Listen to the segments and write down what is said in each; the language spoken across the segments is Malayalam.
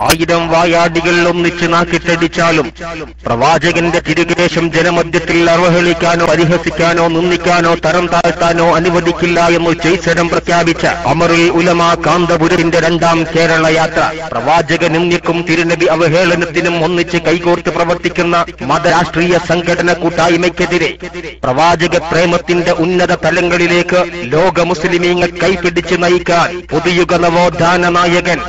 1000 വായാടികൾ ഒന്നിച്ച് നാക്കിട്ടടിച്ചാലും പ്രവാചകന്റെ തിരുകേശം ജനമധ്യത്തിൽ അവഹേളിക്കാനോ പരിഹസിക്കാനോ നിന്ദിക്കാനോ തരം താഴ്ത്താനോ അനുവദിക്കില്ല എന്ന് ജയ്സരം പ്രഖ്യാപിച്ച അമറുൽ ഉലമ കാന്തപുരത്തിന്റെ 2ാം കേരള യാത്ര പ്രവാചക നിന്ദയ്ക്കും തിരുനബി അവഹേളനത്തിനും ഒന്നിച്ച് കൈകോർത്ത് പ്രവർത്തിക്കുന്ന മതരാഷ്ട്രീയ സംഘടന കൂട്ടായ്മയ്ക്കെതിരെ പ്രവാചക പ്രേമത്തിന്റെ ഉന്നത തലങ്ങളിലേക്ക് ലോക മുസ്ലിമീങ്ങൾ കൈപിടിച്ച് നയിക്കാൻ പുതുയുഗ നവോത്ഥാന നായകൻ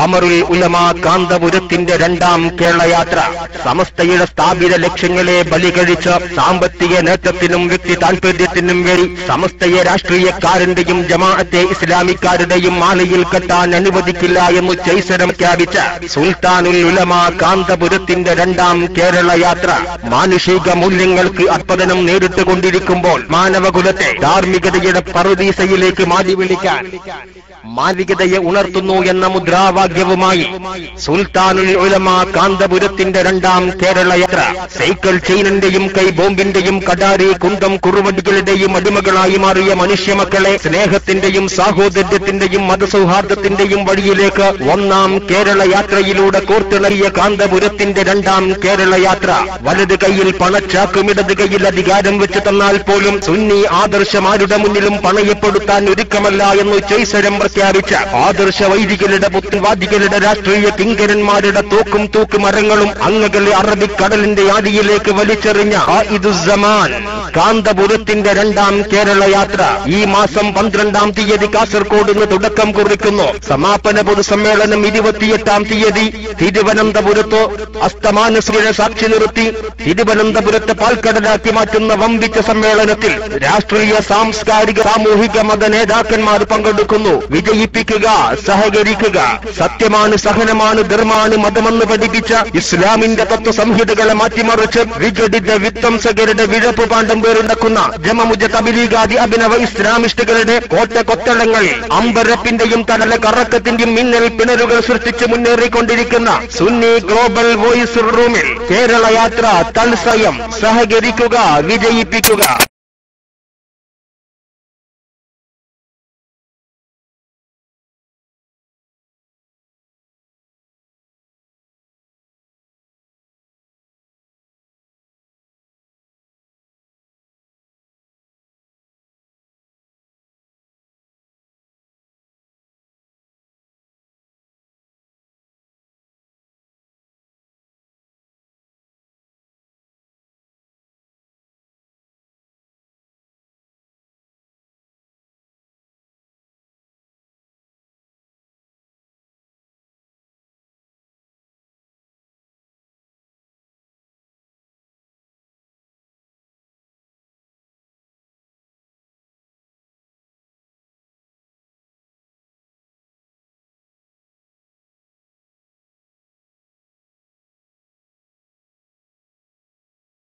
അമറുൽ ഉലമ കാന്തപുരത്തിന്റെ 2ാം കേരള യാത്ര സമസ്തയുടെ സ്ഥാപിത ലക്ഷ്യങ്ങളെ ബലികഴിച്ച് സാമ്പത്തിക നേട്ടത്തിനും വ്യക്തി താൽപര്യത്തിനും വേണ്ടി സമസ്തയെ രാഷ്ട്രീയക്കാരന്റെയും ജമാഅത്തെ ഇസ്ലാമിക്കാരുടെയും മാലയിൽ കെട്ടാൻ അനുവദിക്കില്ല എന്ന് ജയ്സരം പ്രഖ്യാപിച്ച സുൽത്താനുൽ ഉലമ കാന്തപുരത്തിന്റെ 2ാം കേരള യാത്ര മാനുഷിക മൂല്യങ്ങൾക്ക് അർപ്പതനം നേരിട്ടുകൊണ്ടിരിക്കുമ്പോൾ മാനവകുലത്തെ ധാർമ്മികതയുടെ പറുദീസയിലേക്ക് മാറ്റി വിളിക്കാൻ മാനവികതയെ ഉണർത്തുന്നു എന്ന മുദ്രാവാക്യവുമായി സുൽത്താനുൽ ഉലമ കാന്തപുരത്തിന്റെ 2ാം കേരള യാത്ര സൈക്കിൾ ചെയിനിന്റെയും കൈ ബോംബിന്റെയും കടാരി കുന്തം കുറുവടികളുടെയും അടിമകളായി മാറിയ മനുഷ്യമക്കളെ സ്നേഹത്തിന്റെയും സാഹോദര്യത്തിന്റെയും മതസൗഹാർദ്ദത്തിന്റെയും വഴിയിലേക്ക് 1ാം കേരള യാത്രയിലൂടെ കോർത്തിണറിയ കാന്തപുരത്തിന്റെ 2ാം കേരള യാത്ര വലത് കൈയിൽ പണച്ചാക്കും ഇടത് കൈയിൽ അധികാരം വെച്ച് തന്നാൽ പോലും സുന്നി ആദർശമാരുടെ മുന്നിലും പണയപ്പെടുത്താൻ ഒരുക്കമല്ല എന്ന് ജയ്സരം പ്രഖ്യാപിച്ച ആദർശ വൈദികരുടെ പുത്തൻവാദികളുടെ രാഷ്ട്രീയ കിങ്കരന്മാരുടെ തോക്കും തൂക്കുമരങ്ങളും അങ്ങകലെ അറബിക്കടലിന്റെ ആദിയിലേക്ക് വലിച്ചെറിഞ്ഞ ആയിദുസ്സമാൻ കാന്തപുരത്തിന്റെ 2ാം കേരള യാത്ര ഈ മാസം 12ാം തീയതി കാസർഗോഡ് നിന്ന് തുടക്കം കുറിക്കുന്നു. സമാപന പൊതുസമ്മേളനം 28ാം തീയതി തിരുവനന്തപുരത്ത് അസ്തമാനശ്രീയെ സാക്ഷി നിർത്തി തിരുവനന്തപുരത്തെ പാൽക്കടലാക്കി മാറ്റുന്ന വമ്പിച്ച സമ്മേളനത്തിൽ രാഷ്ട്രീയ സാംസ്കാരിക സാമൂഹിക മത നേതാക്കന്മാർ പങ്കെടുക്കുന്നു. വിജയിപ്പിക്കുക, സഹകരിക്കുക. സത്യമാണ്, സഹനമാണ്, ധർമ്മമാണ് മതമെന്ന് പഠിപ്പിച്ച ഇസ്ലാമിന്റെ തത്വസംഹിതകളെ മാറ്റിമറിച്ച് വിഘടിത വിധ്വംസകരുടെ വിഴപ്പ് പാണ്ഡം പേരുണ്ടാക്കുന്ന ജമമുജ തബലീഗാദി അഭിനവ ഇസ്ലാമിസ്റ്റുകളുടെ കോട്ടകൊത്തളങ്ങൾ അമ്പരപ്പിന്റെയും തടല കറക്കത്തിന്റെയും മിന്നൽ പിണരുകൾ സൃഷ്ടിച്ച് മുന്നേറിക്കൊണ്ടിരിക്കുന്ന സുന്നി ഗ്ലോബൽ വോയിസ് റൂമിൽ കേരള യാത്ര തത്സയം സഹകരിക്കുക, വിജയിപ്പിക്കുക.